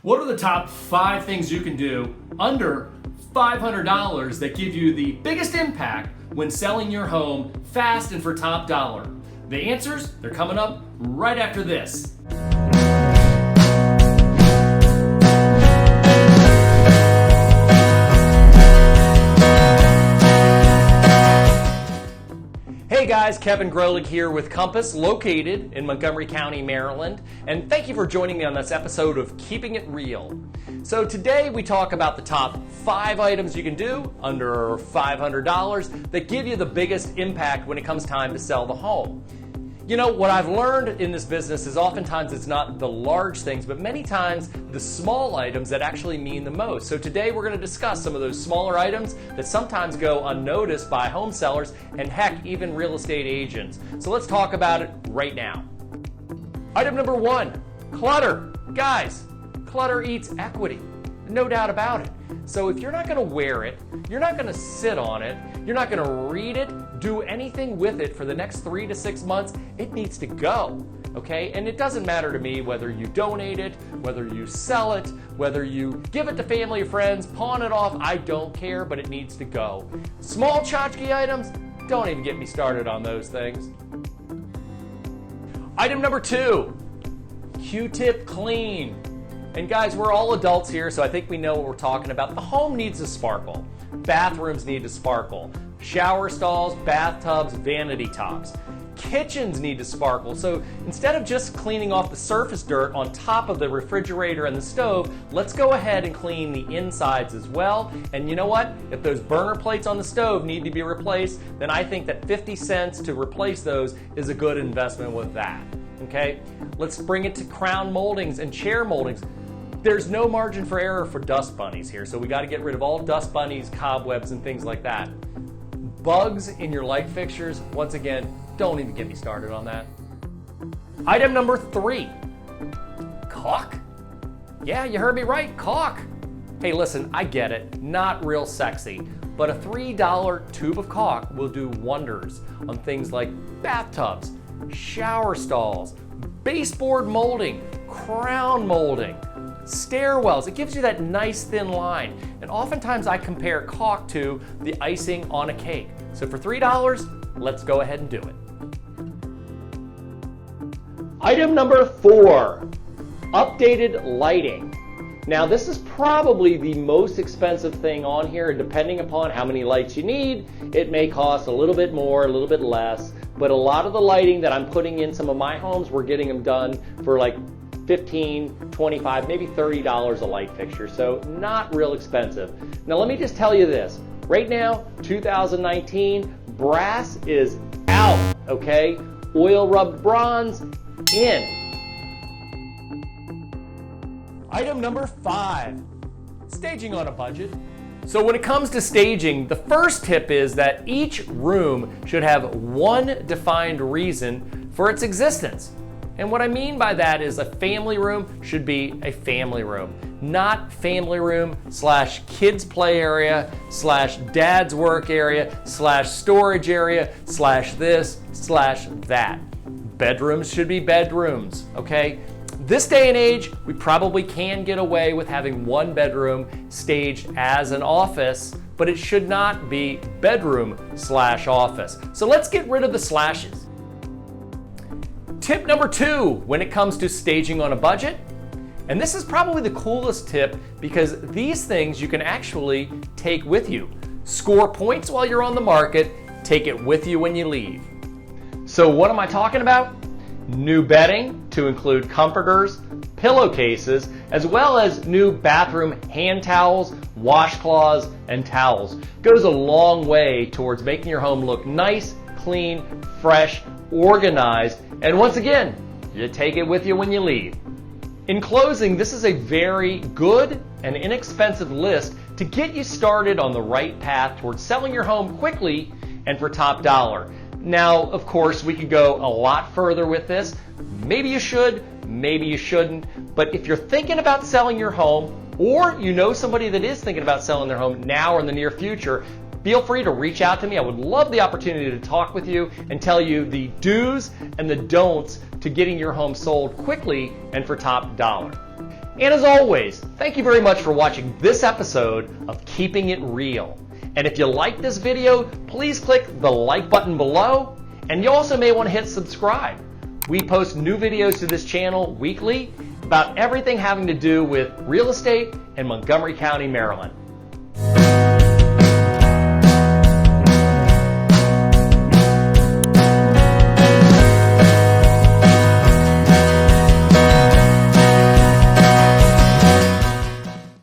What are the top 5 things you can do under $500 that give you the biggest impact when selling your home fast and for top dollar? The answers, they're coming up right after this. Hey guys, Kevin Grolig here with Compass, located in Montgomery County, Maryland, and thank you for joining me on this episode of Keeping It Real. So today we talk about the top 5 items you can do under $500 that give you the biggest impact when it comes time to sell the home. You know, what I've learned in this business is oftentimes it's not the large things, but many times the small items that actually mean the most. So today we're going to discuss some of those smaller items that sometimes go unnoticed by home sellers and heck, even real estate agents. So let's talk about it right now. Item number 1, clutter. Guys, clutter eats equity, no doubt about it. So if you're not going to wear it, you're not going to sit on it, you're not going to read it, do anything with it for the next 3 to 6 months, it needs to go, okay? And it doesn't matter to me whether you donate it, whether you sell it, whether you give it to family or friends, pawn it off, I don't care, but it needs to go. Small tchotchke items, don't even get me started on those things. Item number 2, Q-tip clean. And guys, we're all adults here, so I think we know what we're talking about. The home needs to sparkle. Bathrooms need to sparkle. Shower stalls, bathtubs, vanity tops. Kitchens need to sparkle. So instead of just cleaning off the surface dirt on top of the refrigerator and the stove, let's go ahead and clean the insides as well. And you know what? If those burner plates on the stove need to be replaced, then I think that 50 cents to replace those is a good investment with that. Okay? Let's bring it to crown moldings and chair moldings. There's no margin for error for dust bunnies here, so we got to get rid of all dust bunnies, cobwebs, and things like that. Bugs in your light fixtures, once again, don't even get me started on that. Item number 3, caulk. Yeah, you heard me right, caulk. Hey, listen, I get it, not real sexy, but a $3 tube of caulk will do wonders on things like bathtubs, shower stalls, baseboard molding, crown molding, stairwells. It gives you that nice thin line. And oftentimes I compare caulk to the icing on a cake. So for $3, let's go ahead and do it. Item number 4, updated lighting. Now this is probably the most expensive thing on here. Depending upon how many lights you need, it may cost a little bit more, a little bit less. But a lot of the lighting that I'm putting in some of my homes, we're getting them done for like $15, $25, maybe $30 a light fixture, so not real expensive. Now let me just tell you this, right now, 2019, brass is out, okay? Oil rubbed bronze, in. Item number 5, staging on a budget. So when it comes to staging, the first tip is that each room should have one defined reason for its existence. And what I mean by that is a family room should be a family room, not family room / kids play area / dad's work area / storage area / this / that. Bedrooms should be bedrooms, okay? This day and age, we probably can get away with having one bedroom staged as an office, but it should not be bedroom / office. So let's get rid of the slashes. Tip number 2 when it comes to staging on a budget, and this is probably the coolest tip because these things you can actually take with you. Score points while you're on the market, take it with you when you leave. So what am I talking about? New bedding to include comforters, pillowcases, as well as new bathroom hand towels, washcloths, and towels. Goes a long way towards making your home look nice, clean, fresh, organized, and once again, you take it with you when you leave. In closing, this is a very good and inexpensive list to get you started on the right path towards selling your home quickly and for top dollar. Now, of course, we could go a lot further with this. Maybe you should, maybe you shouldn't, but if you're thinking about selling your home, or you know somebody that is thinking about selling their home now or in the near future, feel free to reach out to me. I would love the opportunity to talk with you and tell you the do's and the don'ts to getting your home sold quickly and for top dollar. And as always, thank you very much for watching this episode of Keeping It Real. And if you like this video, please click the like button below, and you also may want to hit subscribe. We post new videos to this channel weekly about everything having to do with real estate in Montgomery County, Maryland.